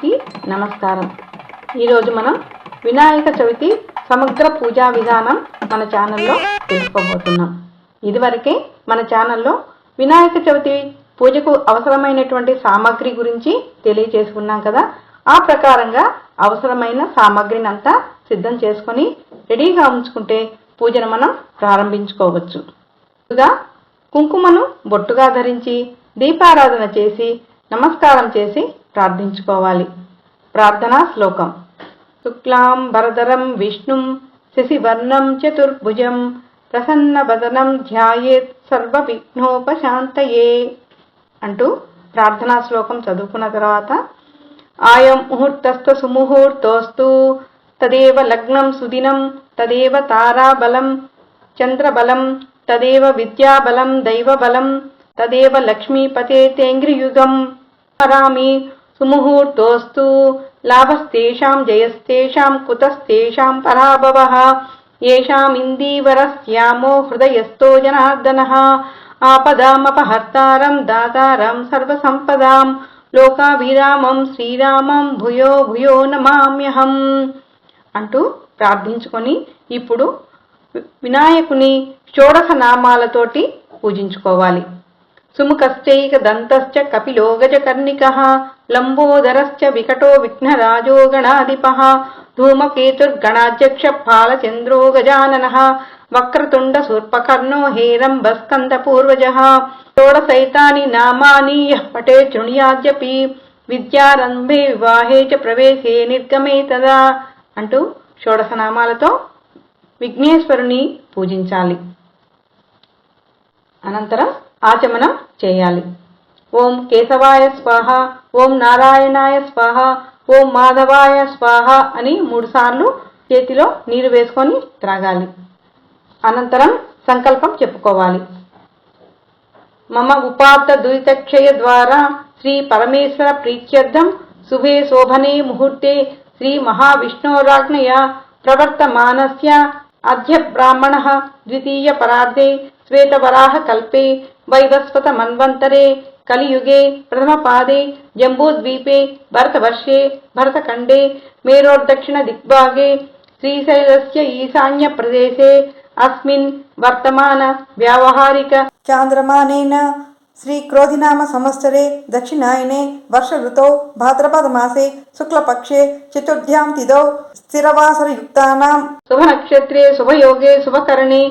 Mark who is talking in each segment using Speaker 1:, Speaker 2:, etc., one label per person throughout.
Speaker 1: అందరికీ నమస్కారం. ఈరోజు మనం వినాయక చవితి సమగ్ర పూజా విధానం మన ఛానల్లో తెలుసుకోబోతున్నాం. ఇదివరకే మన ఛానల్లో వినాయక చవితి పూజకు అవసరమైనటువంటి సామాగ్రి గురించి తెలియజేసుకున్నాం కదా. ఆ ప్రకారంగా అవసరమైన సామాగ్రిని అంతా సిద్ధం చేసుకొని రెడీగా ఉంచుకుంటే పూజను మనం ప్రారంభించుకోవచ్చు. ముందుగా కుంకుమను బొట్టుగా ధరించి దీపారాధన చేసి నమస్కారం చేసి ప్రార్థించుకోవాలి. ప్రార్థనా శ్లోకం. శుక్లాం వరదరం విష్ణుం శశివర్ణం చతుర్భుజం ప్రసన్నవదనం ధ్యాయేత్ సర్వ విఘ్నోపశాంతయే అంటూ ప్రార్థనా శ్లోకం చదువుకున్న తర్వాత ఆయం ముహూర్తస్థ సుముహూర్తోస్తు తదేవ లగ్నం సుదినం తదేవ తారాబలం చంద్రబలం తదేవ విద్యాబలం దైవబలం తదేవ లక్ష్మీపతే తేంగ్రియుగం స్మరామి సుముహూర్తోస్తు లాభస్తేషాం జయస్తేషాం కుతస్తేషాం పరాభవః యేషాం ఇందీవరస్యామో హృదయస్థో జనార్దనః ఆపదామపహర్తారం దాతారం సర్వసంపదాం లోకాభిరామం శ్రీరామం భూయో భూయో నమామ్యహం అంటూ ప్రార్థించుకొని ఇప్పుడు వినాయకుని షోడశ నామాలతోటి పూజించుకోవాలి. సుముఖశ్చైక దంతశ్చ కపిలో గజకర్ణికః లంబోదరశ్చ వికటో విఘ్నరాజో గణాధిపః ధూమకేతుర్గణాధ్యక్ష ఫాలచంద్రో గజాననః వక్రతుండ శూర్పకర్ణో హేరంబస్కంద పూర్వజః షోడశైతాని నామాని యః పఠే శృణుయాద్యపి విద్యారంభే వివాహే చ ప్రవేశే నిర్గమే తదా అంటూ షోడశ నామాలతో విఘ్నేశ్వరుని పూజించాలి. అనంతరం ఆచమనం చేయాలి. ఓం కేశవాయ స్వాహ, ఓం నారాయణాయ స్వాహ, ఓం మాధవాయ స్వాహ అని 3 సార్లు చేతిలో నీరు వేసుకొని త్రాగాలి. అనంతరం సంకల్పం చెప్పుకోవాలి. మమ ఉపాత్త దురితక్షయ ద్వారా శ్రీ పరమేశ్వర ప్రీత్యర్థం శుభే శోభనే ముహూర్తే శ్రీ మహావిష్ణోరాజ్ఞయ ప్రవర్తమానస్య అద్య బ్రాహ్మణః ద్వితీయ పరార్ధే శ్వేతవరాహ కల్పే వైవస్వత మన్వంతరే కలియుగే ప్రథమ పాదే జంబూద్వీపే భరతవర్షే భరతఖండే మేరోర్దక్షిణ దిగ్భాగే శ్రీశైలస్య ఈశాన్య ప్రదేశే అస్మిన్ వర్తమాన వ్యావహారిక చాంద్రమానేన శ్రీ క్రోధినామ సంవత్సరే దక్షిణాయనే వర్ష ఋతౌ భాద్రపద మాసే శుక్లపక్షే చతుర్థ్యాం తిథౌ స్థిరవాసరయుక్తానాం శుభనక్షత్రే శుభయోగే శుభకరణే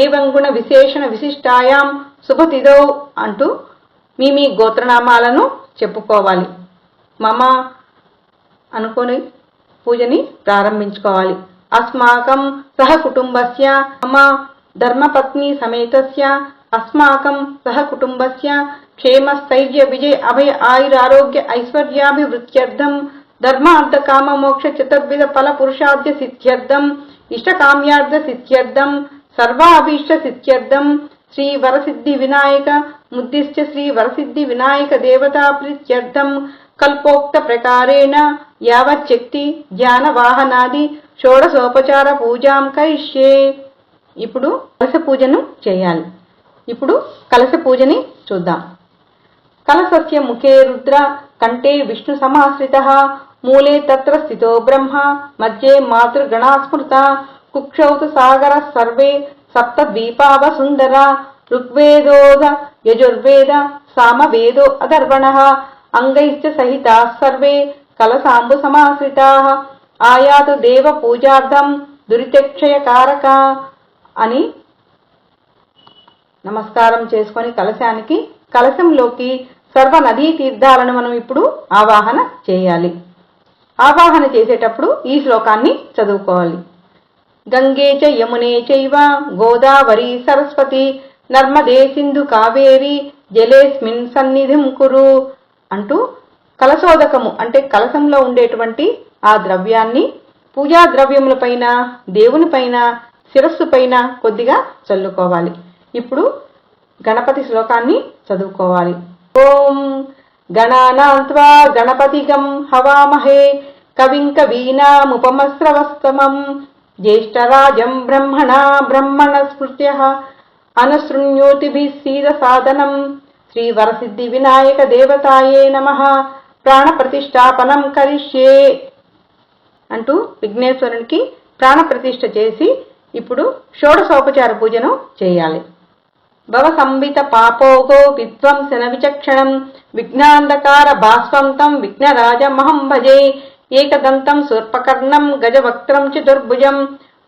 Speaker 1: ఏవం గుణ విశేషణ విశిష్టాయాం శుభతిథౌ అంటూ మీ గోత్రనామాలను చెప్పుకోవాలి. మమ అనుకొని పూజని ప్రారంభించుకోవాలి. అస్మాకం సహ కుటుంబస్య మమ ధర్మపత్ని సమేతస్య అస్మాకం సహ కుటుంబస్య క్షేమ స్థైర్య విజయ అభయ ఆయురారోగ్య ఐశ్వర్యాభివృద్ధ్యర్థం ధర్మార్థ కామ మోక్ష చతుర్విధ ఫల పురుషార్థ సిద్ధ్యర్థం ఇష్టకామ్యార్థ సిద్ధ్యర్థం సర్వాభీష్ట సిద్ధ్యర్థం శ్రీ వరసిద్ధి వినాయక ముద్దిశ్చ శ్రీ వరసిద్ధి వినాయక దేవతా ప్రీత్యర్థం కల్పోక్త ప్రకారేణ యావచ్చక్తి ధ్యాన వాహనాది షోడశోపచార పూజాం కరిష్యే. ఇప్పుడు కలశ పూజను చేయాలి. ఇప్పుడు కలశ పూజని చూద్దాం. కలశస్య ముఖే రుద్ర కంఠే విష్ణు సమాశ్రితః మూలే తత్ర స్థితో బ్రహ్మ మధ్యే మాతృగణా స్మృత కుక్షౌతు సాగర సర్వే సప్తద్వీపావ సుందర ఋగ్వేదోద యజుర్వేద సామవేదో అధర్వణః అంగైశ్చ సహితాః సర్వే కలశాంబు సమాశ్రితాః ఆయాతు దేవ పూజార్థం దురితక్షయకారక అని నమస్కారం చేసుకొని కలశానికి కలశంలోకి సర్వ నదీ తీర్థాలను మనం ఇప్పుడు ఆవాహన చేయాలి. ఆవాహన చేసేటప్పుడు ఈ శ్లోకాన్ని చదువుకోవాలి. గంగే చ యమునే చైవ గోదావరి సరస్వతి నర్మదే సింధు కావేరి జలేస్మిన్ సన్నిధిం కురు అంటూ కలశోదకము అంటే కలశంలో ఉండేటువంటి ఆ ద్రవ్యాన్ని పూజా ద్రవ్యములపైన దేవుని పైన శిరస్సు పైన కొద్దిగా చల్లుకోవాలి. ఇప్పుడు గణపతి శ్లోకాన్ని చదువుకోవాలి. ఓం గణానాం త్వా గణపతిగం హవామహే కవిం కవీనాముపమస్రవస్తమం జ్యేష్ఠరాజం బ్రహ్మణా బ్రహ్మణ స్మృత్యః అనుశృణ్యోతిభిः సీద సాదనం శ్రీ వరసిద్ధి వినాయక దేవతాయే నమః ప్రాణ ప్రతిష్టాపనం కరిష్యే అంటూ విఘ్నేశ్వరునికి ప్రాణ ప్రతిష్ఠ చేసి ఇప్పుడు షోడశోపచార పూజను చేయాలి. భవ సంవిత పాపోగో విధ్వంసన విచక్షణం విఘ్నాంధకార భాస్వంతం విఘ్నరాజమహం భజే ఏకదంతం శూర్పకర్ణం గజవక్త్రం చతుర్భుజం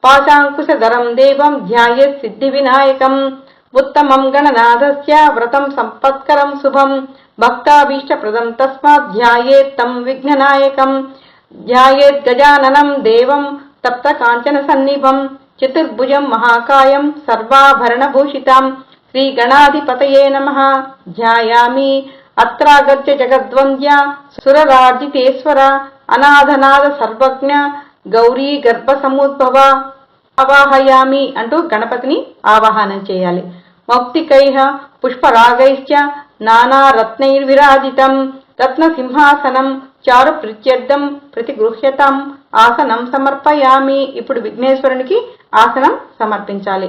Speaker 1: పాశాంకుశధరం దేవం ధ్యాయేత్ సిద్ధి వినాయకం ఉత్తమం గణనాథస్య వ్రతం సంపత్కరం శుభం భక్తాభీష్టప్రదం తస్మాత్ ధ్యాయేత్ తం విఘ్ననాయకం ధ్యాయేత్ గజాననం దేవం తప్త కాంచన సన్నిభం చతుర్భుజం మహాకాయం సర్వాభరణభూషితం శ్రీ గణాధిపతయే నమః ధ్యాయామి అత్రాగత్య జగద్వంద్య సురరార్జితేశ్వర అనాథనాథ సర్వజ్ఞ గౌరీ గర్భ సముద్భవ ఆవాహయామి అంటూ గణపతిని ఆవాహనం చేయాలి. మౌక్తికైః పుష్పరాగైశ్చ నానారత్నైర్విరాజితం రత్నసింహాసనం చారు ప్రత్యర్థం ప్రతిగృహ్యతం ఆసనం సమర్పయామి. ఇప్పుడు విఘ్నేశ్వరునికి ఆసనం సమర్పించాలి.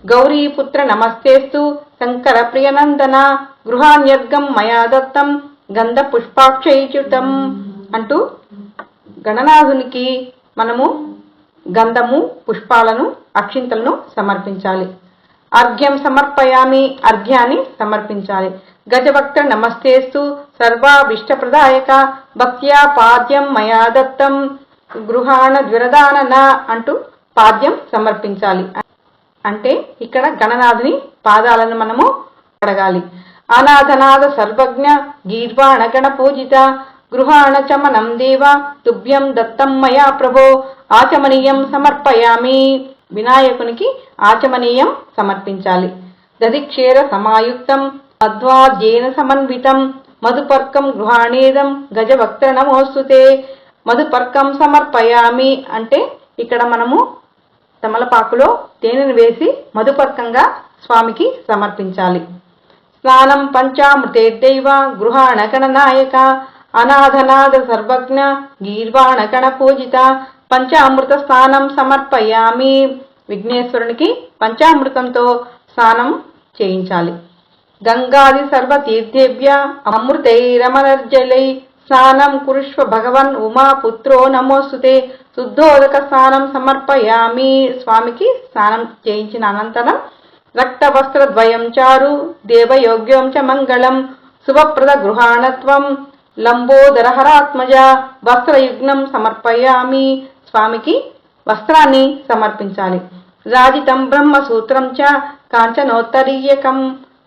Speaker 1: గౌరీపుత్ర నమస్తేస్తు శంకర ప్రియనందన గృహాన్యర్గం మయా దత్తం గంధ పుష్పాక్షైచ్యుతం అంటూ గణనాథునికి మనము గంధము పుష్పాలను అక్షింతలను సమర్పించాలి. అర్ఘ్యం సమర్పయామి అర్ఘ్యాన్ని సమర్పించాలి. గజవక్త్ర నమస్తేస్తు సర్వాభిష్టప్రదాయక భక్త్యా పాద్యం మయా దత్తం గృహాణ ద్విరదానన అంటూ పాద్యం సమర్పించాలి. అంటే ఇక్కడ గణనాథుని పాదాలను మనము కడగాలి. అనాథనాథ సర్వజ్ఞ గీర్వాణ గణ పూజిత గృహాణ చమనం దేవ తుభ్యం దత్తం మయా ప్రభో ఆచమనీయం సమర్పయామి. వినాయకునికి ఆచమనీయం సమర్పించాలి. దధిక్షేర సమాయుక్తం మధ్వాద్యేన సమన్వితం మధుపర్కం గృహాణేదం గజవక్త్ర నమోస్తుతే. మధుపర్కం సమర్పయామి అంటే ఇక్కడ మనము తమలపాకులో తేనెను వేసి మధుపర్కంగా స్వామికి సమర్పించాలి. స్నానం పంచామృతేర్దైవ గృహాణ గణనాయక అనాథనాథ సర్వజ్ఞ గీర్వాణ గణ పూజిత పంచామృత స్నానం సమర్పయామి. విఘ్నేశ్వరునికి పంచామృతంతో స్నానం చేయించాలి. గంగాది సర్వతీర్థేభ్య అమృతైరమనర్జలై స్నానం కురుష్వ భగవన్ ఉమా పుత్రో నమోస్తుతే. శుద్ధోదక స్నానం సమర్పయామి. స్వామికి స్నానం చేయించిన అనంతరం రక్తవస్త్రద్వయం చారు దేవయోగ్యం చ మంగళం శుభప్రద గృహాణత్వం లంబోదరహరాత్మజ వస్త్రయుగ్నం సమర్పయామి. స్వామికి వస్త్రాన్ని సమర్పించాలి. రాజితం బ్రహ్మసూత్రం చ కాంచనోత్తరీయకం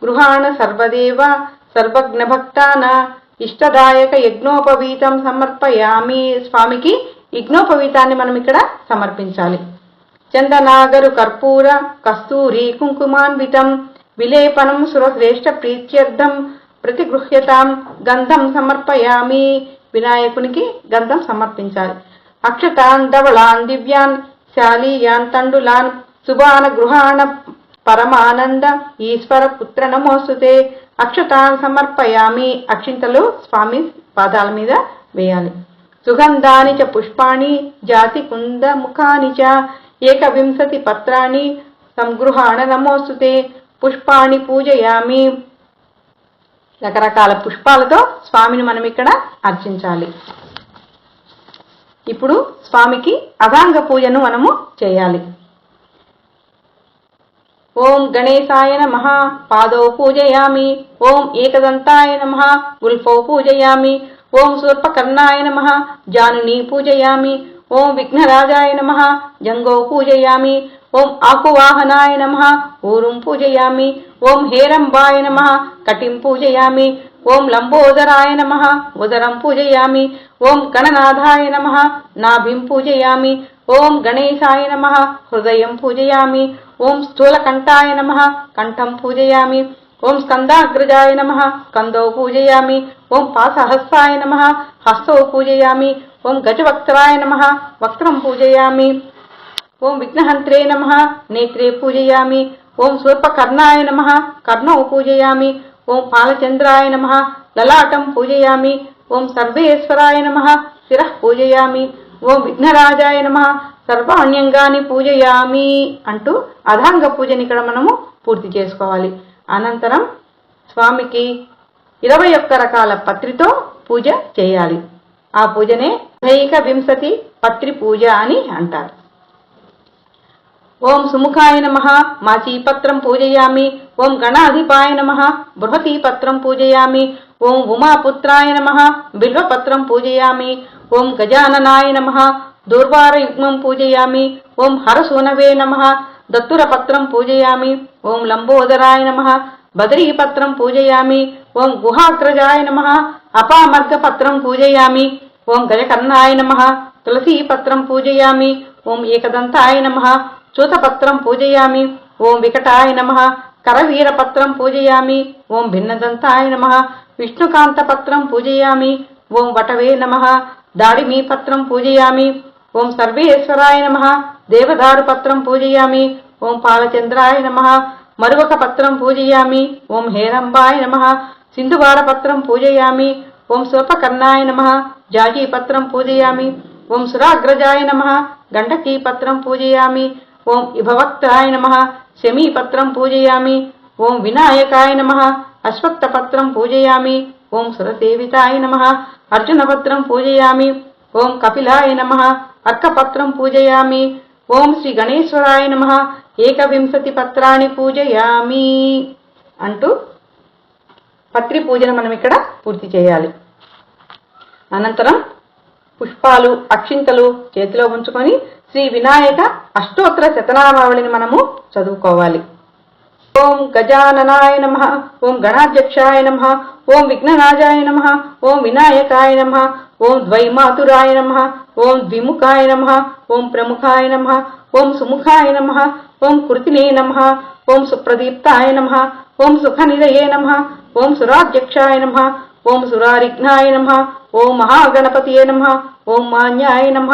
Speaker 1: గృహాణ సర్వదేవ సర్వజ్ఞ భక్తాన ఇష్టదాయక యజ్ఞోపవీతం సమర్పయామి. స్వామికి యజ్ఞోపవీతాన్ని మనం ఇక్కడ సమర్పించాలి. చందనాగరు కర్పూర కస్తూరి కుంకుమాన్వితం విలేపనం సురశ్రేష్ఠ ప్రీత్యర్థం ప్రతిగృహ్యతాం గంధం సమర్పయామి. వినాయకునికి గంధం సమర్పించాలి. అక్షతాన్ ధవళాన్ దివ్యాన్ శాలీయాన్ తండులాన్ శుభాన గృహాణ పరమానంద ఈశ్వర పుత్ర నమోస్తుతే. అక్షతాన్ సమర్పయామి. అక్షింతలు స్వామి పాదాల మీద వేయాలి. సుగంధాని చ పుష్పాణి జాతి కుంద ముఖాని చ ఏకవింశతి పత్రాన్ని సంగృహాణ నమోస్తుతే. పుష్పాణి పూజయామి. రకరకాల పుష్పాలతో స్వామిని మనం ఇక్కడ అర్చించాలి. ఇప్పుడు స్వామికి అభాంగ పూజను మనము చేయాలి. ఓం గణేశాయ నమః పాదౌ పూజయామి. ఓం ఏకదంతాయ నమః గుల్ఫౌ పూజయామి. ఓం శూర్పకర్ణాయ నమః జానుని పూజయామి. ఓం విఘ్నరాజాయ నమః జంగౌ పూజయామి. ఓం ఆకువాహనాయ నమః ఊరుం పూజయామి. ఓం హేరంబాయ నమః కటిం పూజయామి. ఓం లంబోదరాయ నమః ఉదరం పూజయామి. ఓం గణనాథాయ నమః నాభిం పూజయామి. ఓం గణేశాయ నమః హృదయం పూజయామి. ఓం స్థూలకంఠాయ నమః కంఠం పూజయామి. ఓం స్కందాగ్రజాయ నమః స్కందౌ పూజయామి. ఓం పాసహస్తాయ నమః హస్తౌ పూజయామి. ఓం గజవక్త్రాయ నమః వక్త్రం పూజయామి. ఓం విఘ్నహంత్రే నమః నేత్రే పూజయామి. ఓం శూర్పకర్ణాయ నమః కర్ణౌ పూజయామి. ఓం పాలచంద్రాయ నమః లలాటం పూజయామి. ఓం సర్వేశ్వరాయ నమః శిరః పూజయామి. ఓం విఘ్నరాజాయ నమః సర్వాణ్యంగాని పూజయామి అంటూ అధాంగ పూజని ఇక్కడ మనము పూర్తి చేసుకోవాలి. అనంతరం స్వామికి 21 రకాల పత్రితో పూజ చేయాలి. ఆ పూజనే 120 పత్రి పూజ అని అంటారు. ఓం సుముఖాయ నమః మాచీపత్రం పూజయామి. ఓం గణాధిపాయ నమః బృహతీపత్రం పూజయామి. ఓం ఉమాపుత్రాయ నమః బిల్వపత్రం పూజయామి. ఓం గజాననాయ నమః దూర్వారయుగ్మం పూజయామి. ఓం హరసూనవే నమః దత్తురపత్రం పూజయామి. ఓం లంబోదరాయ నమః బదరీపత్రం పూజయామి. ఓం గుహాగ్రజాయ నమః అపామర్గపత్రం పూజయామి. ఓం గజకర్ణాయ నమః తులసీపత్రం పూజయామి. ఓం ఏకదంతాయ నమః చూతపత్రం పూజయామి. ఓం వికటాయ నమః కరవీరపత్రం పూజయామి. ఓం భిన్నదంతాయ నమః విష్ణుకాంతపత్రం పూజయామి. ఓం వటవే నమః దాడిమీపత్రం పూజయామి. ఓం సర్వేశ్వరాయ నమః దేవదారుపత్రం పూజయామి. ఓం పాలచంద్రాయ నమః మరువకపత్రం పూజయామి. ఓం హేరంబాయ నమః సింధువారపత్రం పూజయామి. ఓం స్వపకర్ణాయ నమః జాజీపత్రం పూజయామి. ఓం సురాగ్రజాయ నమః గండకీపత్రం పూజయామి. ఓం ఇభవక్తాయ నమః శమీపత్రం పూజయామి. ఓం వినాయకాయ నమః అశ్వత్థపత్రం పూజయామి. ఓం సురసేవితాయ నమః అర్జునపత్రం పూజయామి. ఓం కపిలాయ నమః అర్కపత్రం పూజయామి. ఓం శ్రీ గణేశ్వరాయ నమః 21 పత్రాన్ని పూజయామి అంటూ పత్రి పూజను మనం ఇక్కడ పూర్తి చేయాలి. అనంతరం పుష్పాలు అక్షింతలు చేతిలో ఉంచుకొని శ్రీ వినాయక అష్టోత్తర శతనామావళిని మనము చదువుకోవాలి. ఓం గజాననాయ నమః. ఓం గణాధ్యక్షాయ నమః. ఓం విఘ్నరాజాయ నమః. ఓం వినాయకాయ నమః. ఓం ద్వైమాతురాయ నమః. ఓం ద్విముఖాయ నమః. ఓం ప్రముఖాయ నమః. ఓం సుముఖాయ నమః. ఓం కృతినే నమః. ఓం సుప్రదీప్తాయ నమః. ఓం సుఖనిధయే నమః. ఓం సురాధ్యక్షాయ నమః. ఓం సురారిఘ్నాయ నమః. ఓం మహాగణపతియే నమః. ఓం మాన్యాయ నమః.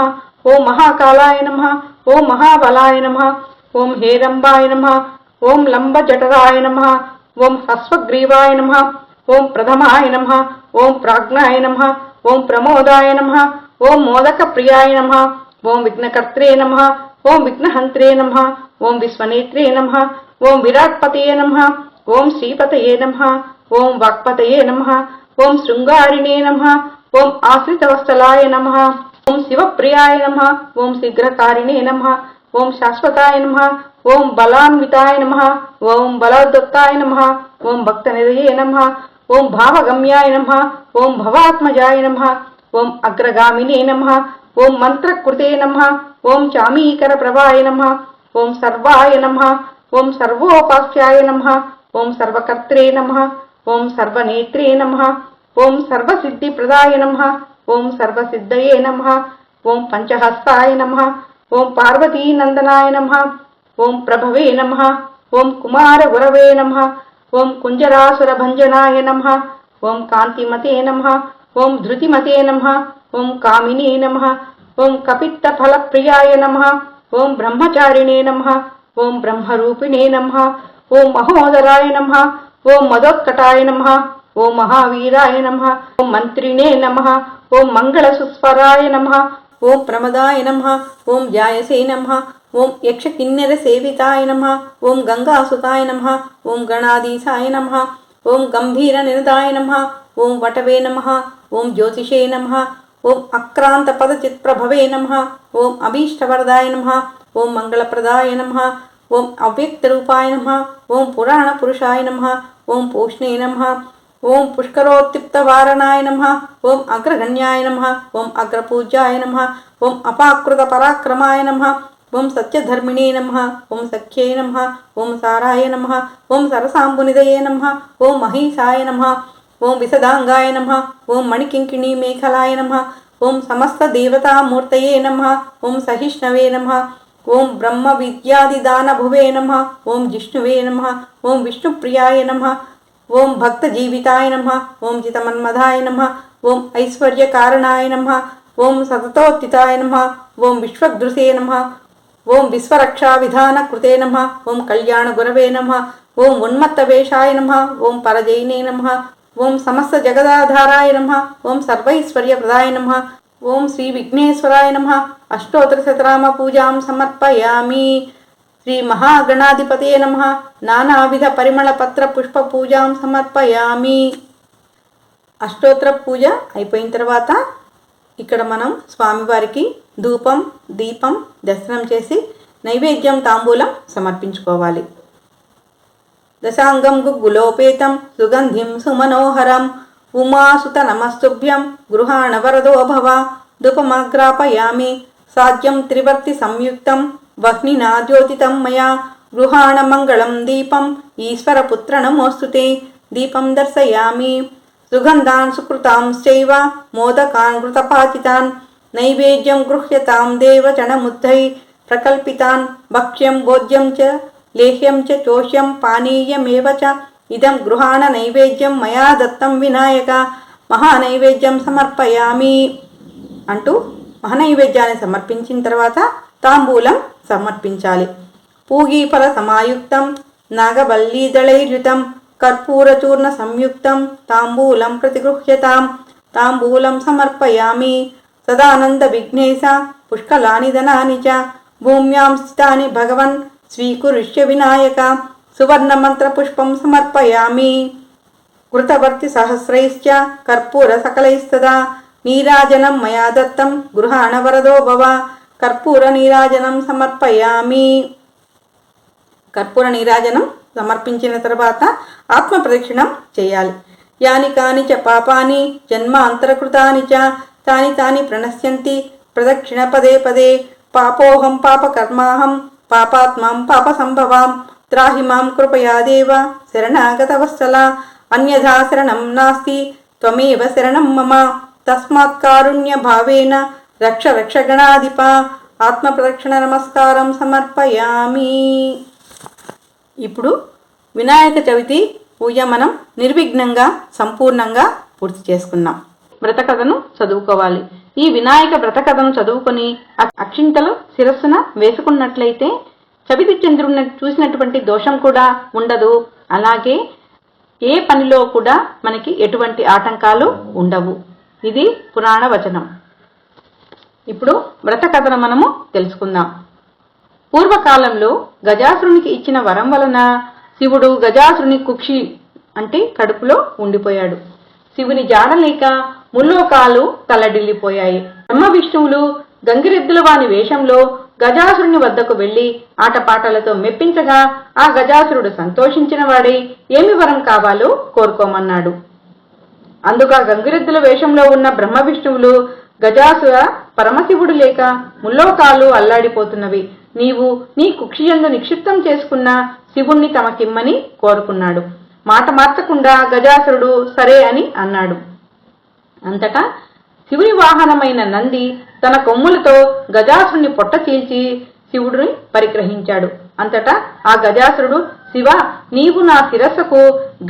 Speaker 1: ఓం మహాకాలాయ నమః. ఓం మహాబలాయ నమః. ఓం హేరంబాయ నమః. ఓం లంబజఠరాయ నమః. ఓం హస్వగ్రీవాయ నమః. ఓం ప్రథమాయ నమః. ఓం ప్రాజ్ఞాయ నమః. ఓం ప్రమోదాయ నమః. ఓం మోదకప్రియాయ నమః. ఓం విఘ్నకర్త్రే నమః. ఓం విఘ్నహంత్రే నమః. ఓం విశ్వనేత్రే నమః. ఓం విరాట్పతయే నమః. ఓం శ్రీపతయే నమః. ఓం వాక్పతయే నమః. ఓం శృంగారిణే నమః. ఓం ఆశ్రితవత్సలాయ నమః. ఓం శివప్రియాయ నమః. ఓం శీఘ్రకారిణే నమః. ఓం శాశ్వతాయ నమః. ఓం బలాన్వితాయ నమః. ఓం బలోదత్తాయ నమః. ఓం భక్తనిధయే నమః. ఓం భావగమ్యాయ నమః. ఓం భవాత్మజాయ నమః. ఓం అగ్రగామినే నమః. ఓం మంత్రకృతే నమః. ఓం చామీకర ప్రభాయ నమః. ఓం సర్వాయ నమః. ఓం సర్వోపాస్యాయ నమః. ఓం సర్వకర్త్రే నమః. ఓం సర్వనేత్రే నమః. ఓం సర్వసిద్ధిప్రదాయ నమః. ఓం సర్వసిద్ధయే నమః. ఓం పంచహస్తాయ నమః. ఓం పార్వతీనందనాయ నమః. ఓం ప్రభవే నమః. ఓం కుమారగురవే నమః. ఓం కుంజరాసురభంజనాయ నమః. ఓం కాంతిమతే నమః. ఓం ధృతిమతే నమః. ఓం కామినే నమః. ఓం కపిత్తఫలప్రియాయ నమః. ఓం బ్రహ్మచారిణే నమః. ఓం బ్రహ్మరూపిణే నమః. ఓం మహోదరాయ నమః. ఓం మదోత్కటాయ నమః. ఓం మహావీరాయ నమః. ఓం మంత్రిణే నమః. ఓం మంగళసుస్వరాయ నమః. ఓం ప్రమదాయ నమః. ఓం జాయసే నమః. ఓం యక్షకిన్నెర సేవితాయ నమః. ఓం గంగాసుతాయ నమః. ఓం గణాధీశాయ నమః. ఓం గంభీర నినదాయ నమః. ఓం వటవే నమః. ఓం జ్యోతిషే నమః. ఓం అక్రాంత పదచిత్ప్రభవే నమః. ఓం అభీష్టవరదాయ నమః. ఓం మంగళప్రదాయ నమః. ఓం అవ్యక్తరూపాయ నమః. ఓం పురాణ పురుషాయ నమః. ఓం పూష్ణే నమః. ఓం పుష్కరోత్తిప్తవారణాయ నమః. ఓం అగ్రగణ్యాయ నమః. ఓం అగ్రపూజ్యాయ నమః. ఓం అపాకృత పరాక్రమాయ నమః. ఓం సత్యధర్మిణే నమః. ఓం సఖ్యే నమః. ఓం సారాయ నమః. ఓం సరసాంబునిదయే నమః. ఓం మహీషాయ నమః. ఓం విశదాంగాయ నమః. ఓం మణికింకిణీ మేఖలాయ నమః. ఓం సమస్త దేవతామూర్తయే నమః. ఓం సహిష్ణవే నమః. ఓం బ్రహ్మ విద్యాదిదానభువే నమః. ఓం జిష్ణువే నమః. ఓం విష్ణుప్రియాయ నమః. ఓం భక్తజీవితాయ నమః. ఓం జితమన్మధాయ నమః. ఓం ఐశ్వర్యకారణాయ నమః. ఓం సతతోత్థితాయ నమః. ఓం విశ్వదృశే నమః. ఓం విశ్వరక్షావిధానకృతే నమః. ఓం కళ్యాణగురవే నమః. ఓం ఉన్మత్తవేషాయ నమః. ఓం పరజైనే నమః. ఓం సమస్త జగదాధారాయ నమః. ఓం సర్వైశ్వర్యప్రదాయ నమః. ఓం శ్రీ విఘ్నేశ్వరాయ నమః. అష్టోత్తర శతనామ పూజాం సమర్పయామి. శ్రీ మహాగణాధిపతయే నమః. నానావిధ పరిమళ పత్ర పుష్ప పూజాం సమర్పయామి. అష్టోత్తర పూజ అయిపోయిన తర్వాత ఇక్కడ మనం స్వామివారికి ధూపం దీపం దర్శనం చేసి నైవేద్యం తాంబూలం సమర్పించుకోవాలి. దశాంగం గుగ్గులోపేతం సుగంధిం సుమనోహరం ఉమాసుత నమస్తుభ్యం గృహాణ వరదో భవ ధూపమాగ్రాపయామి సాధ్యం త్రివర్తి సంయుక్తం వహ్నినా జ్యోతితం మయా గృహాణ మంగళం దీపం ఈశ్వరపుత్ర నమోస్తుతే దీపం దర్శయామి. సుగంధాన్ సుకృతాంశ్చైవ మోదకాన్ కృతపాచితాన్ నైవేద్యం గృహ్యతాం దేవచనముద్ధై ప్రకల్పితాన్ భక్ష్యం భోజ్యం చ లేహ్యం చ చోష్యం పానీయమేవ చ ఇదం గృహాణ నైవేద్యం మయా దత్తం వినాయక మహానైవేద్యం సమర్పయామి అంటూ మహానైవేద్యాన్ని సమర్పించిన తర్వాత తాంబూలం సమర్పించాలి. పూగీఫల సమాయుక్తం నాగబల్లీదళైర్యుతం కర్పూరచూర్ణ సంయుక్తం తాంబూలం ప్రతిగృహ్యతాం తాంబూలం సమర్పయామి. సదానంద విఘ్నేశ పుష్కలాని ధనాని చ భూమ్యాం స్థితాని భగవన్ స్వీకురుష్య వినాయక సువర్ణమంత్ర పుష్పం సమర్పయామి. కృతవర్తి సహస్రైశ్చ కర్పూర సకలైస్తదా నీరాజనం మయా దత్తం గృహాణ వరదో భవ కర్పూర నీరాజనం సమర్పయామి. కర్పూర నీరాజనం సమర్పించిన తర్వాత ఆత్మ ప్రదక్షిణం చేయాలి. యాని కాని చ పాపాని జన్మాంతరకృతాని చ తాని తాని ప్రణశ్యంతి ప్రదక్షిణ పదే పదే పాపోహం పాపకర్మాహం పాపాత్మాం పాప సంభవాం త్రాహి మాం కృపయా దేవ శరణాగత వత్సల అన్యథా శరణం నాస్తి త్వమేవ శరణం మమ తస్మాత్ కారుణ్య భావేన రక్ష రక్ష గణాధిప ఆత్మ ప్రదక్షిణ నమస్కారం సమర్పయామి. ఇప్పుడు వినాయక చవితి పూజ మనం నిర్విఘ్నంగా సంపూర్ణంగా పూర్తి చేసుకున్నాం. వ్రతకథను చదువుకోవాలి. ఈ వినాయక వ్రతకథను చదువుకొని అక్షింతలు శిరస్సున వేసుకున్నట్లయితే చవితి చంద్రుడిని చూసినటువంటి దోషం కూడా ఉండదు. అలాగే ఏ పనిలో కూడా మనకి ఎటువంటి ఆటంకాలు ఉండవు. ఇది పురాణ వచనం. ఇప్పుడు వ్రతకథను మనము తెలుసుకుందాం. పూర్వకాలంలో గజాసురునికి ఇచ్చిన వరం వలన శివుడు గజాసురుని కుక్షి అంటే కడుపులో ఉండిపోయాడు. శివుని జాడలేక ముల్లోకాలు తల్లడిల్లిపోయాయి. బ్రహ్మ విష్ణువులు గంగిరెద్దుల వాని వేషంలో గజాసురుని వద్దకు వెళ్లి ఆటపాటలతో మెప్పించగా ఆ గజాసురుడు సంతోషించిన వాడై ఏమి వరం కావాలో కోరుకోమన్నాడు. అందుకు గంగిరెద్దుల వేషంలో ఉన్న బ్రహ్మ విష్ణువులు గజాసుర పరమశివుడు లేక ముల్లోకాలు అల్లాడిపోతున్నవి, నీవు నీ కుక్షియందు నిక్షిప్తం చేసుకున్న శివుణ్ణి తమకిమ్మని కోరుకున్నాడు. మాట మార్చకుండా గజాసురుడు సరే అని అన్నాడు. అంతటా శివుని వాహనమైన నంది తన కొమ్ములతో గజాసురుని పొట్ట చీల్చి శివుడిని పరిగ్రహించాడు. అంతటా ఆ గజాసురుడు, శివ, నీవు నా శిరస్సుకు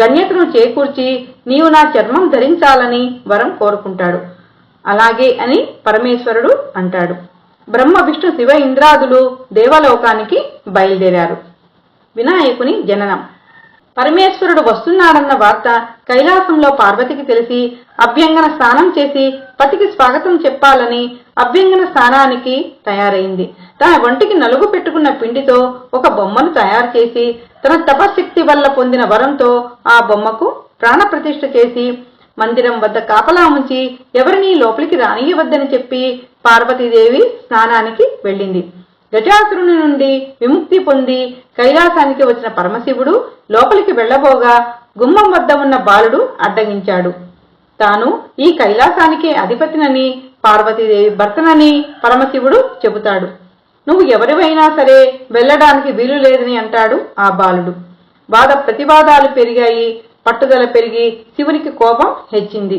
Speaker 1: గణ్యతను చేకూర్చి నీవు నా చర్మం ధరించాలని వరం కోరుకుంటాడు. అలాగే అని పరమేశ్వరుడు అంటాడు. బ్రహ్మ విష్ణు శివ ఇంద్రాదులు దేవలోకానికి బయలుదేరారు. వినాయకుని జననం. పరమేశ్వరుడు వస్తున్నాడన్న వార్త కైలాసంలో పార్వతికి తెలిసి అభ్యంగన స్నానం చేసి పతికి స్వాగతం చెప్పాలని అభ్యంగన స్నానానికి తయారైంది. తన ఒంటికి నలుగు పెట్టుకున్న పిండితో ఒక బొమ్మను తయారు చేసి తన తపశక్తి వల్ల పొందిన వరంతో ఆ బొమ్మకు ప్రాణప్రతిష్ఠ చేసి మందిరం వద్ద కాపలా ఉంచి ఎవరినీ లోపలికి రానియవద్దని చెప్పి పార్వతీదేవి స్నానానికి వెళ్ళింది. గజాసురుని నుండి విముక్తి పొంది కైలాసానికి వచ్చిన పరమశివుడు లోపలికి వెళ్లబోగా గుమ్మం వద్ద ఉన్న బాలుడు అడ్డగించాడు. తాను ఈ కైలాసానికే అధిపతినని పార్వతీదేవి భర్తనని పరమశివుడు చెబుతాడు. నువ్వు ఎవరివైనా సరే వెళ్లడానికి వీలు లేదని అంటాడు ఆ బాలుడు. వాద ప్రతివాదాలు పెరిగాయి. పట్టుదల పెరిగి శివునికి కోపం హెచ్చింది.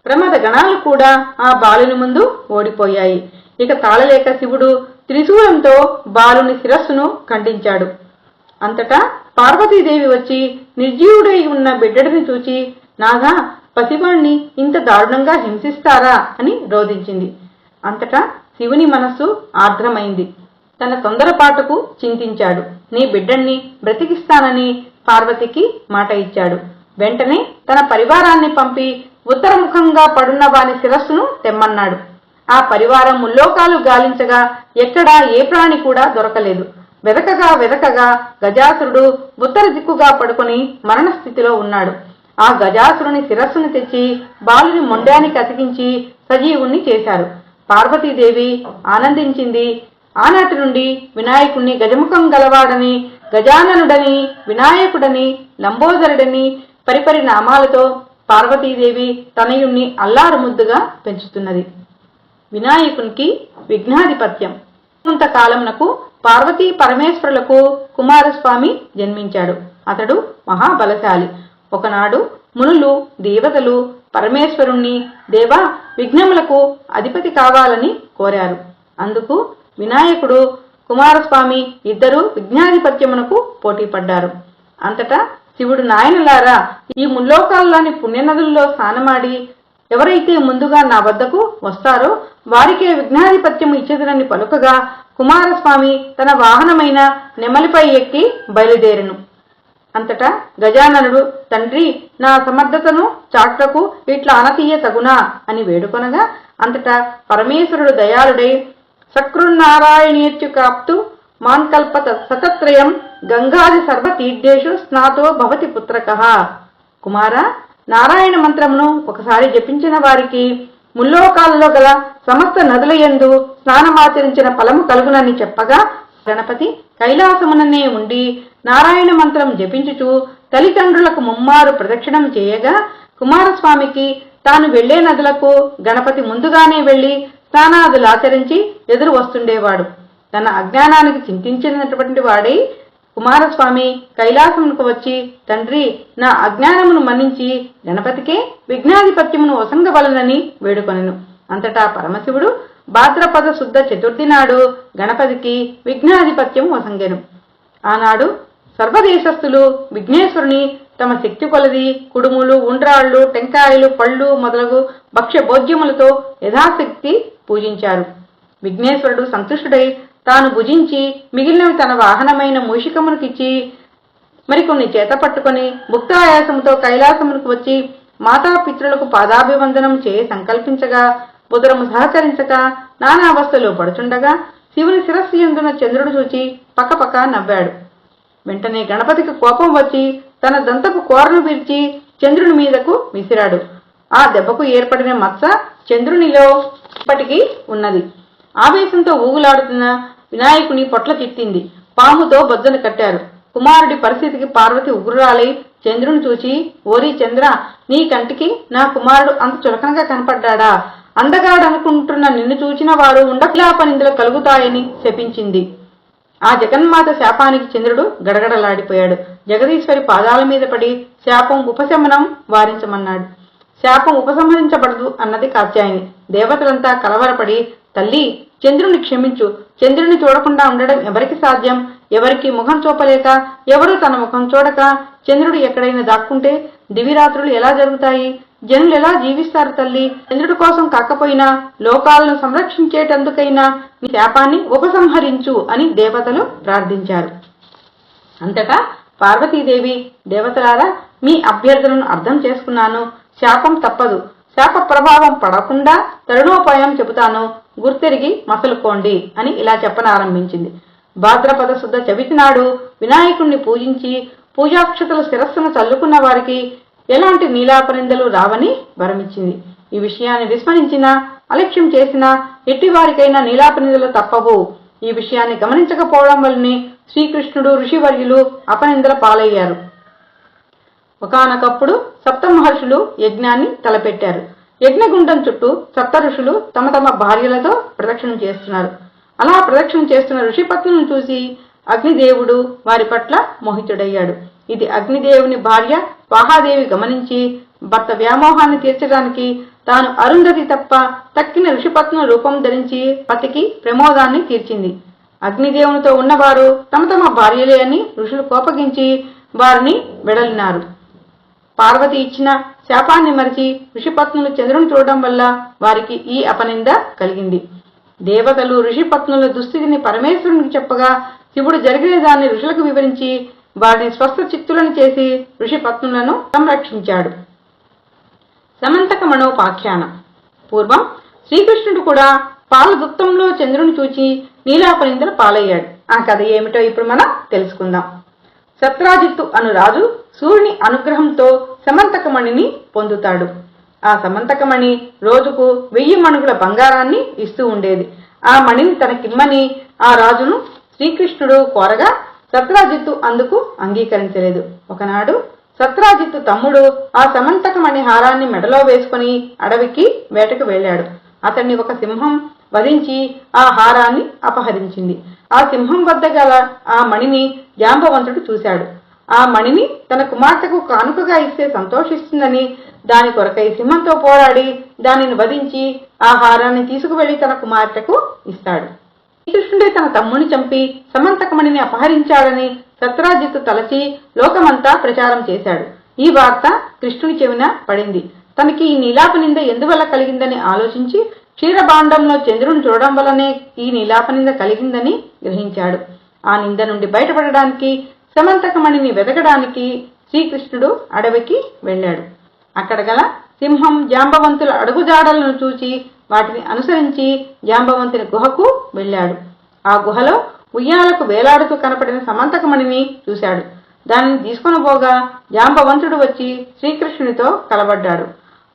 Speaker 1: ప్రమద గణాలు కూడా ఆ బాలుని ముందు ఓడిపోయాయి. ఇక తాళలేక శివుడు త్రిశూలంతో బాలుని శిరస్సును ఖండించాడు. అంతటా పార్వతీదేవి వచ్చి నిర్జీవుడై ఉన్న బిడ్డడిని చూచి, నాగా, పసివాణ్ణి ఇంత దారుణంగా హింసిస్తారా అని రోధించింది. అంతటా శివుని మనస్సు ఆర్ద్రమైంది. తన తొందరపాటుకు చింతించాడు. నీ బిడ్డణ్ణి బ్రతికిస్తానని పార్వతికి మాట ఇచ్చాడు. వెంటనే తన పరివారాన్ని పంపి ఉత్తరముఖంగా పడున్న వాని శిరస్సును తెమ్మన్నాడు. ఆ పరివారం ముల్లోకాలు గాలించగా ఎక్కడా ఏ ప్రాణి కూడా దొరకలేదు. వెదకగా గజాసురుడు ఉత్తర దిక్కుగా పడుకొని మరణస్థితిలో ఉన్నాడు. ఆ గజాసురుని శిరస్సును తెచ్చి బాలుని మొండానికి అతికించి సజీవుణ్ణి చేశారు. పార్వతీదేవి ఆనందించింది. ఆనాటి నుండి వినాయకుణ్ణి గజముఖం గలవాడని, గజాననుడని, వినాయకుడని, లంబోదరుడని పరిపరి నామాలతో పార్వతీదేవి తనయుణ్ణి అల్లారు ముద్దుగా పెంచుతున్నది. వినాయకునికి విఘ్నాధిపత్యం. కొంతకాలమునకు పార్వతీ పరమేశ్వరులకు కుమారస్వామి జన్మించాడు. అతడు మహాబలశాలి. ఒకనాడు మునులు, దేవతలు పరమేశ్వరుణ్ణి, దేవా, విఘ్నములకు అధిపతి కావాలని కోరారు. అందుకు వినాయకుడు, కుమారస్వామి ఇద్దరూ విఘ్నాధిపత్యమునకు పోటీ పడ్డారు. అంతటా శివుడు, నాయనలారా, ఈ ముల్లోకాల్లోని పుణ్యనదుల్లో స్నానమాడి ఎవరైతే ముందుగా నా వద్దకు వస్తారో వారికే విఘ్నాధిపత్యము ఇచ్చేదనని పలుకగా కుమారస్వామి తన వాహనమైన నెమలిపై ఎక్కి బయలుదేరెను. అంతటా గజాననుడు, తండ్రి, నా సమర్థతను చాట్లకు ఇట్లా అనతీయ తగునా అని వేడుకొనగా అంతటా పరమేశ్వరుడు దయాళుడై, సకృన్నారాయణేత్యుకాప్తు మాన్కల్పత సతత్రయం గంగాది సర్వతీర్థేషు స్నాతో భవతి పుత్రకః. కుమార, నారాయణ మంత్రమును ఒకసారి జపించిన వారికి ముల్లోకాలలో గల సమస్త నదులయందు స్నానమాచరించిన ఫలము కలుగునని చెప్పగా గణపతి కైలాసముననే ఉండి నారాయణ మంత్రం జపించుచూ తల్లిదండ్రులకు ముమ్మారు ప్రదక్షిణం చేయగా కుమారస్వామికి తాను వెళ్లే నదులకు గణపతి ముందుగానే వెళ్లి స్నానాదులాచరించి ఎదురు వస్తుండేవాడు. తన అజ్ఞానానికి చింతించినటువంటి వాడై కుమారస్వామి కైలాసమునకు వచ్చి, తండ్రి, నా అజ్ఞానమును మన్నించి గణపతికే విఘ్నాధిపత్యమును వసంగవలనని వేడుకొనెను. అంతటా పరమశివుడు భాద్రపద శుద్ధ చతుర్థి నాడు గణపతికి విఘ్నాధిపత్యం వసంగెను. ఆనాడు సర్వదేశస్థులు విఘ్నేశ్వరుని తమ శక్తి కొలది కుడుములు, ఉండ్రాళ్లు, టెంకాయలు, పళ్ళు మొదలగు భక్ష్య భోజ్యములతో యథాశక్తి పూజించారు. విఘ్నేశ్వరుడు సంతుష్టుడై తాను భుజించి మిగిలినవి తన వాహనమైన మూషికమునకిచ్చి మరికొన్ని చేత పట్టుకుని భుక్తాయాసముతో కైలాసమునకు వచ్చి మాతాపితృలకు పాదాభివందనం చేయ సంకల్పించగా ఉదరము సహకరించక నానావస్థలో పడుచుండగా శివుని శిరస్సు యందున చంద్రుడు చూచి పక్కపక్క నవ్వాడు. వెంటనే గణపతికి కోపం వచ్చి తన దంతపు కోరను విరిచి చంద్రుని మీదకు విసిరాడు. ఆ దెబ్బకు ఏర్పడిన మచ్చ చంద్రునిలో ఇప్పటికీ ఉన్నది. ఆవేశంతో ఊగులాడుతున్న వినాయకుని పొట్ల చిట్టింది. పాముతో బొజ్జను కట్టారు. కుమారుడి పరిస్థితికి పార్వతి ఉగ్రురాలై చంద్రుని చూచి, ఓరి చంద్ర, నీ కంటికి నా కుమారుడు అంత చులకనగా కనపడ్డా? అందగాడనుకుంటున్న నిన్ను చూచిన వారు ఉండకిలాపనిందులు కలుగుతాయని శపించింది. ఆ జగన్మాత శాపానికి చంద్రుడు గడగడలాడిపోయాడు. జగదీశ్వరి పాదాల మీద పడి శాపం ఉపశమనం వారించమన్నాడు. శాపం ఉపసంహరించబడదు అన్నది కాత్యాయని. దేవతలంతా కలవరపడి, తల్లి, చంద్రుని క్షమించు. చంద్రుని చూడకుండా ఉండడం ఎవరికి సాధ్యం? ఎవరికి ముఖం చూపలేక, ఎవరు తన ముఖం చూడక చంద్రుడు ఎక్కడైనా దాక్కుంటే దివిరాత్రులు ఎలా జరుగుతాయి? జనులు ఎలా జీవిస్తారు తల్లి? చంద్రుడి కోసం కాకపోయినా లోకాలను సంరక్షించేటందుకైనా నీ శాపాన్ని ఉపసంహరించు అని దేవతలు ప్రార్థించారు. అంతటా పార్వతీదేవి, దేవతలారా, మీ అభ్యర్థనను అర్థం చేసుకున్నాను. శాపం తప్పదు. శాప ప్రభావం పడకుండా తరుణోపాయం చెబుతాను, గుర్తెరిగి మసలుకోండి అని ఇలా చెప్పనారంభించింది. భాద్రపద శుద్ధ చవితి నాడు వినాయకుణ్ణి పూజించి పూజాక్షతల శిరస్సును చల్లుకున్న వారికి ఎలాంటి నీలాపనిందలు రావని వరమిచ్చింది. ఈ విషయాన్ని విస్మరించినా, అలక్ష్యం చేసినా ఎట్టివారికైనా నీలాపనిందలు తప్పవు. ఈ విషయాన్ని గమనించకపోవడం వల్లనే శ్రీకృష్ణుడు, ఋషివర్యులు అపనిందల పాలయ్యారు. ఒకానొకప్పుడు సప్త మహర్షులు యజ్ఞాన్ని తలపెట్టారు. యజ్ఞగుండం చుట్టూ సప్త ఋషులు తమ తమ భార్యలతో ప్రదక్షిణం చేస్తున్నారు. అలా ప్రదక్షిణం చేస్తున్న ఋషిపత్నులను చూసి అగ్నిదేవుడు వారి పట్ల మోహితుడయ్యాడు. ఇది అగ్నిదేవుని భార్య వాహాదేవి గమనించి భర్త వ్యామోహాన్ని తీర్చడానికి తాను అరుంధతి తప్ప తక్కిన ఋషిపత్నుల రూపం ధరించి పతికి ప్రమోదాన్ని తీర్చింది. అగ్నిదేవునితో ఉన్నవారు తమ తమ భార్యలే అని ఋషులు కోపగించి వారిని వెడలినారు. పార్వతి ఇచ్చిన శాపాన్ని మరిచి ఋషిపత్నులు చంద్రుని చూడడం వల్ల వారికి ఈ అపనింద కలిగింది. దేవతలు ఋషిపత్నుల దుస్థితిని పరమేశ్వరునికి చెప్పగా శివుడు జరిగిన దాన్ని ఋషులకు వివరించి వారిని స్వస్థ చిత్తులను చేసి ఋషిపత్నులను సంరక్షించాడు. సమంతక మనోపాఖ్యానం. పూర్వం శ్రీకృష్ణుడు కూడా పాలదుత్తంలో చంద్రుని చూచి నీలాపనిందల పాలయ్యాడు. ఆ కథ ఏమిటో ఇప్పుడు మనం తెలుసుకుందాం. సత్రాజిత్తు అను రాజు సూర్యుని అనుగ్రహంతో సమంతకమణిని పొందుతాడు. ఆ సమంతకమణి రోజుకు 1000 మణుగుల బంగారాన్ని ఇస్తూ ఉండేది. ఆ మణిని తనకిమ్మని ఆ రాజును శ్రీకృష్ణుడు కోరగా సత్రాజిత్తు అందుకు అంగీకరించలేదు. ఒకనాడు సత్రాజిత్తు తమ్ముడు ఆ సమంతకమణి హారాన్ని మెడలో వేసుకుని అడవికి వేటకు వెళ్ళాడు. అతన్ని ఒక సింహం వధించి ఆ హారాన్ని అపహరించింది. ఆ సింహం వద్ద గల ఆ మణిని జాంబవంతుడు చూశాడు. ఆ మణిని తన కుమార్తెకు కానుకగా ఇస్తే సంతోషిస్తుందని దాని కొరకై సింహంతో పోరాడి దానిని వధించి ఆ హారాన్ని తీసుకువెళ్లి తన కుమార్తెకు ఇస్తాడు. శ్రీకృష్ణుడే తన తమ్ముని చంపి సమంతకమణిని అపహరించాడని సత్రాజిత్తు తలచి లోకమంతా ప్రచారం చేశాడు. ఈ వార్త కృష్ణుని చెవిన పడింది. తనకి ఈ నీలాప నింద ఎందువల్ల కలిగిందని ఆలోచించి క్షీరభాండంలో చంద్రుని చూడడం వల్లనే ఈ నీలాప నింద కలిగిందని గ్రహించాడు. ఆ నింద నుండి బయటపడడానికి సమంతకమణిని వెతకడానికి శ్రీకృష్ణుడు అడవికి వెళ్ళాడు. అక్కడ గల సింహం జాంబవంతుల అడుగుజాడలను చూచి వాటిని అనుసరించి జాంబవంతుని గుహకు వెళ్ళాడు. ఆ గుహలో ఉయ్యాలకు వేలాడుతూ కనపడిన సమంతకమణిని చూశాడు. దానిని తీసుకుని పోగా జాంబవంతుడు వచ్చి శ్రీకృష్ణునితో కలబడ్డాడు.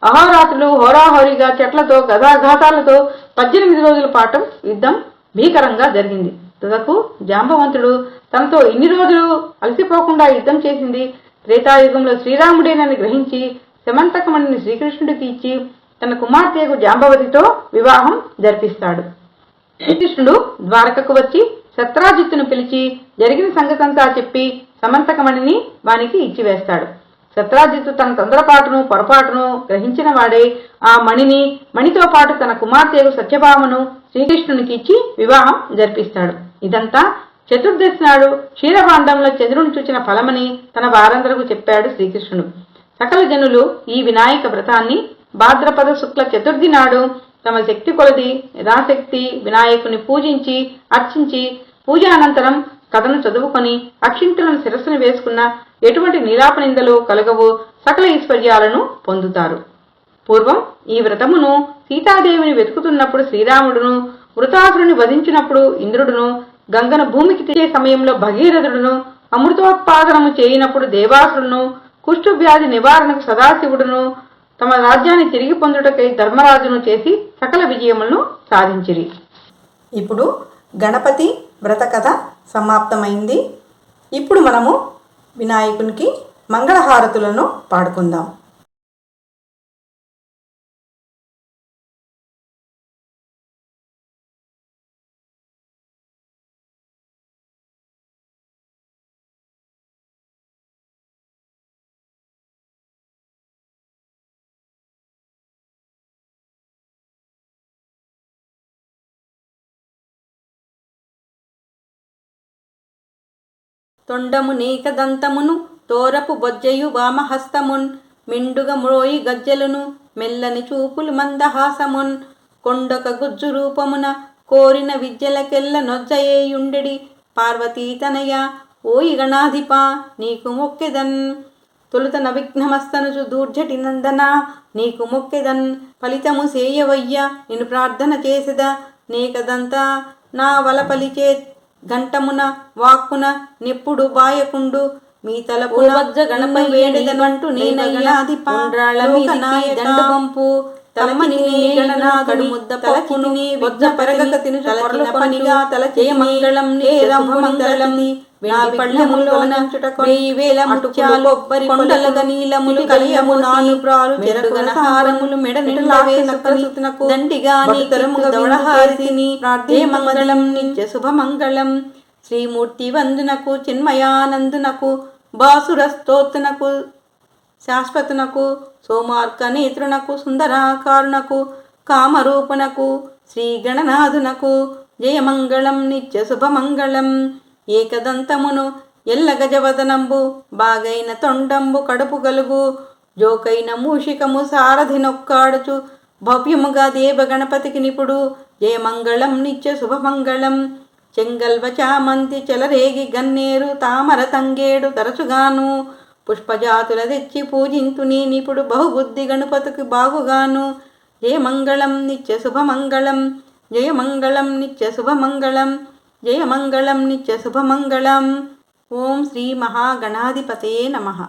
Speaker 1: అహోరాత్రులు హోరాహోరీగా చెట్లతో గదాఘాతాలతో 18 రోజుల పాటు యుద్ధం భీకరంగా జరిగింది. తుదకు జాంబవంతుడు తనతో ఇన్ని రోజులు అలసిపోకుండా యుద్ధం చేసింది త్రేతాయుగంలో శ్రీరాముడేనని గ్రహించి సమంతకమణిని శ్రీకృష్ణుడికి ఇచ్చి తన కుమార్తెకు జాంబవతితో వివాహం జరిపిస్తాడు. శ్రీకృష్ణుడు ద్వారకకు వచ్చి సత్రాజిత్తును పిలిచి జరిగిన సంగతంతా చెప్పి సమంతకమణిని వానికి ఇచ్చివేస్తాడు. సత్రాజిత్తు తన తొందరపాటును పొరపాటును గ్రహించిన వాడే ఆ మణితో పాటు తన కుమార్తెకు సత్యభామను శ్రీకృష్ణునికి ఇచ్చి వివాహం జరిపిస్తాడు. ఇదంతా చతుర్దశి నాడు క్షీరభాండంలో చంద్రుని చూచిన ఫలమని తన వారందరకు చెప్పాడు శ్రీకృష్ణుడు. సకల జనులు ఈ వినాయక వ్రతాన్ని భాద్రపద శుక్ల చతుర్థి నాడు తమ శక్తి కొలది యథాశక్తి వినాయకుని పూజించి అర్చించి పూజానంతరం కథను చదువుకొని అక్షింతలను శిరస్సును వేసుకున్న ఎటువంటి నీలాప నిందలు కలగవు, సకల ఐశ్వర్యాలను పొందుతారు. పూర్వం ఈ వ్రతమును సీతాదేవిని వెతుకుతున్నప్పుడు శ్రీరాముడును, వృతాసురుని వధించినప్పుడు ఇంద్రుడును, గంగను భూమికి తెచ్చే సమయంలో భగీరథుడును, అమృతోత్పాదనము చేయనప్పుడు దేవాసురును, కుష్ఠు వ్యాధి నివారణకు సదాశివుడును, తమ రాజ్యాన్ని తిరిగి పొందుటకై ధర్మరాజును చేసి సకల విజయములను సాధించిరి. ఇప్పుడు గణపతి వ్రత కథ సమాప్తమైంది. ఇప్పుడు మనము వినాయకునికి మంగళహారతులను పాడుకుందాం.
Speaker 2: తొండము నీకదంతమును తోరపు బొజ్జయు వామహస్తమున్ మిండుగ మ్రోయి గజ్జలును మెల్లని చూపులు మందహాసమున్ కొండొక గుజ్జు రూపమున కోరిన విద్యలకెల్ల నొజ్జయేయుండెడి పార్వతీతనయ ఓయి గణాధిప నీకు మొక్కెదన్ తొలుత నవిఘ్నమస్తనుచు దూర్జటి నందన నీకు మొక్కెదన్ ఫలితము సేయవయ్య నిన్ను ప్రార్థన చేసెద నేకదంతా నా వలపలిచే గంటమున వాక్కున నిప్పుడు బాయకుండు మీ తలపు వజ్జ గణపై వేడెదనంటూ నేనయ్యాధిపాండ్రాళ్ళ దండు పంపు తలమని గణనాథుడి ముద్ద పలకిని వజ్జ పెరగక తిను తలకిన పనిగా తల చేయమంగళం నేరమంగళం వెండి పళ్ళములోన 1000 ముత్యాలు కొబ్బరి కొండలగ నీలములు కలియము నాను ప్రాలు చెరకున హారములు మెడ నిండవేసుకు దండిగా నీతరముగ దవళహారితిని ప్రార్థే మంగళం నిత్య శుభమంగళం శ్రీమూర్తి వందునకు చిన్మయానందునకు బాసుర స్తోత్రనకు శాశ్వతునకు సోమార్క నేత్రునకు సుందరాకారునకు కామరూపునకు శ్రీ గణనాథునకు జయమంగళం నిత్య శుభమంగళం ఏకదంతమును ఎల్ల గజవదనంబు బాగైన తొండంబు కడుపు గలుగు జోకైన మూషికము సారథి నొక్కాడుచు భవ్యముగా దేవ గణపతికి నిపుడు జయమంగళం నిత్య శుభమంగళం చెంగల్వ చామంతి చెలరేగి గన్నేరు తామర తంగేడు తరచుగాను పుష్పజాతుల తెచ్చి పూజింతుని నిపుడు బహుబుద్ధి గణపతికి బాగుగాను జయమంగళం నిత్య శుభమంగళం జయమంగళం నిత్య శుభమంగళం జయమంగళం నిత్య శుభమంగళం. ఓం శ్రీ మహాగణాధిపతయే నమః.